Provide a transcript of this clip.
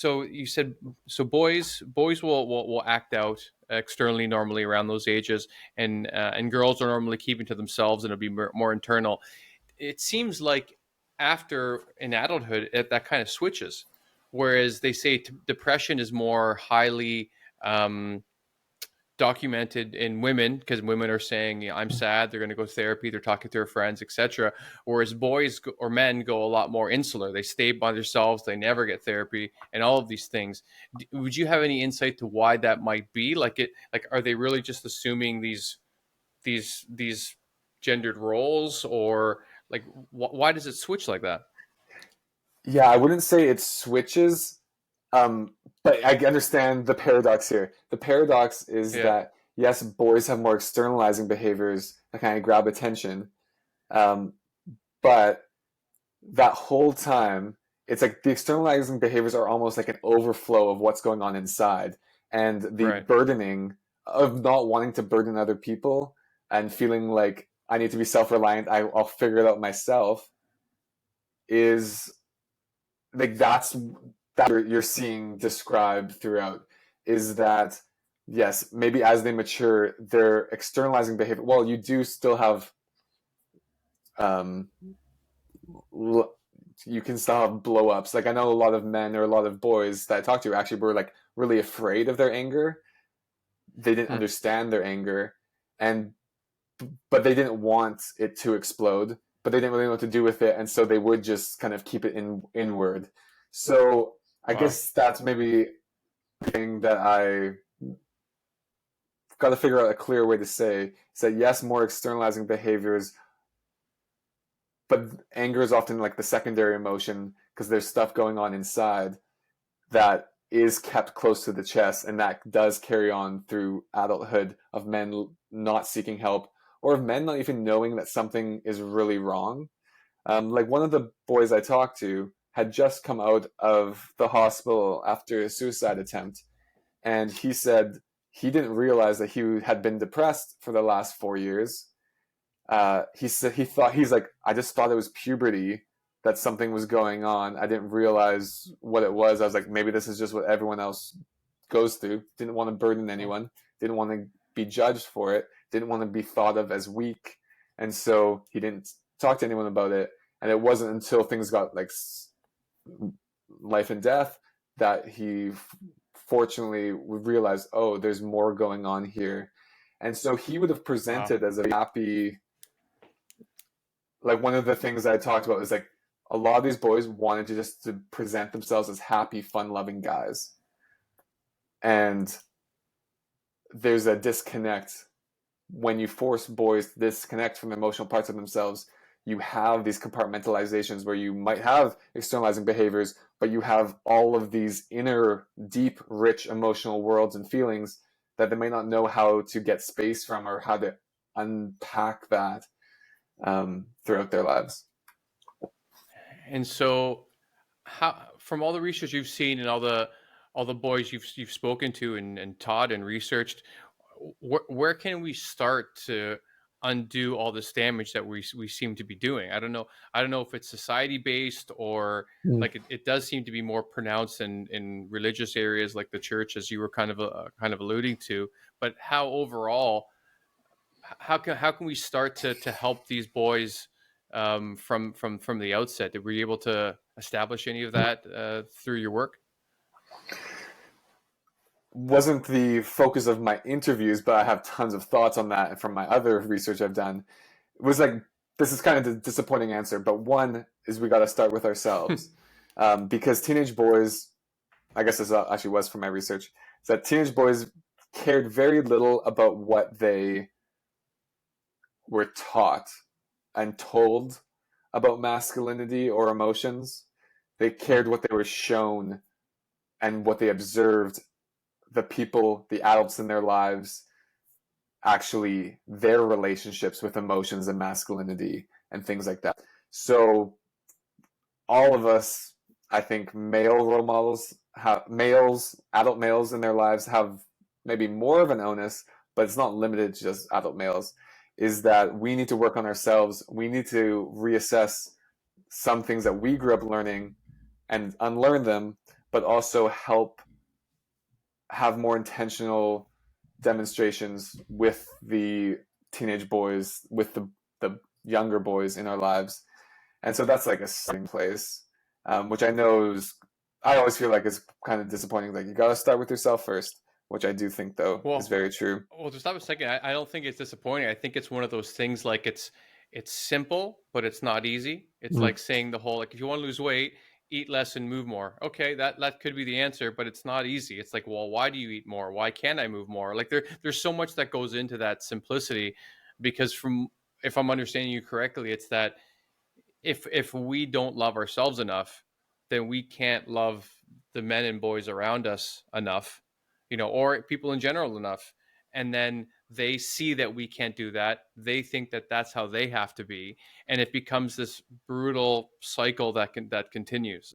So you said so boys will act out externally normally around those ages, and girls are normally keeping to themselves and it'll be more internal. It seems like after in adulthood that kind of switches, whereas they say depression is more highly documented in women because women are saying, yeah, I'm sad, they're going to go to therapy, they're talking to their friends, etc., whereas boys or men go a lot more insular, they stay by themselves, they never get therapy and all of these things. Would you have any insight to why that might be? Like are they really just assuming these gendered roles, or like why does it switch like that? Yeah, I wouldn't say it switches, um, but I understand the paradox here. The paradox is Yeah. that yes, boys have more externalizing behaviors that kind of grab attention, um, but that whole time, it's like the externalizing behaviors are almost like an overflow of what's going on inside, and the Right. burdening of not wanting to burden other people and feeling like I need to be self-reliant, I'll figure it out myself, is like that you're seeing described throughout, is that yes, maybe as they mature their externalizing behavior, well, you do still have um you can still have blow ups. Like I know a lot of men or a lot of boys that I talked to actually were like really afraid of their anger. They didn't Hmm. understand their anger, and but they didn't want it to explode, but they didn't really know what to do with it, and so they would just kind of keep it inward. So I Wow. guess that's maybe the thing that I got to figure out a clear way to say is that yes, more externalizing behaviors, but anger is often like the secondary emotion because there's stuff going on inside that is kept close to the chest, and that does carry on through adulthood of men not seeking help or of men not even knowing that something is really wrong. Like one of the boys I talked to had just come out of the hospital after a suicide attempt, and he said he didn't realize that he had been depressed for the last 4 years. He said he's like, I just thought it was puberty, that something was going on. I didn't realize what it was. I was like, maybe this is just what everyone else goes through. Didn't want to burden Oh, anyone. Didn't want to be judged for it. Didn't want to be thought of as weak. And so he didn't talk to anyone about it. And it wasn't until things got like life and death that he fortunately would realize, oh, there's more going on here. And so he would have wow. presented as a happy, like one of the things I talked about is like a lot of these boys wanted to just to present themselves as happy, fun-loving guys, and there's a disconnect when you force boys to disconnect from the emotional parts of themselves. You have these compartmentalizations where you might have externalizing behaviors, but you have all of these inner, deep, rich emotional worlds and feelings that they may not know how to get space from or how to unpack that throughout their lives. And so how from all the research you've seen and all the boys you've spoken to and taught and researched, where can we start to undo all this damage that we seem to be doing? I don't know if it's society based, or like it does seem to be more pronounced in religious areas like the church, as you were kind of alluding to. But how overall, how can we start to help these boys from the outset? Were you able to establish any of that through your work? Wasn't the focus of my interviews, but I have tons of thoughts on that from my other research I've done. It was like, this is kind of the disappointing answer, but one is we got to start with ourselves. Because teenage boys, I guess this actually was from my research, is that teenage boys cared very little about what they were taught and told about masculinity or emotions. They Hmm. cared what they were shown and what they observed the people, the adults in their lives, actually their relationships with emotions and masculinity and things like that. So all of us, I think, male role models, adult males in their lives have maybe more of an onus, but it's not limited to just adult males. Is that we need to work on ourselves. We need to reassess some things that we grew up learning and unlearn them, but also help have more intentional demonstrations with the teenage boys, with the younger boys in our lives. And so that's like a starting place, which I know is, I always feel like it's kind of disappointing. Like you got to start with yourself first, which I do think though is Well, very true. well, just stop a second. I don't think it's disappointing. I think it's one of those things like it's simple, but it's not easy. It's Mm. like saying the whole like if you want to lose weight, eat less and move more. Okay, that could be the answer, but it's not easy. It's like, well, why do you eat more? Why can't I move more? Like there's so much that goes into that simplicity, because from if I'm understanding you correctly, it's that if we don't love ourselves enough, then we can't love the men and boys around us enough, or people in general enough. And then they see that we can't do that. They think that that's how they have to be, and it becomes this brutal cycle that continues.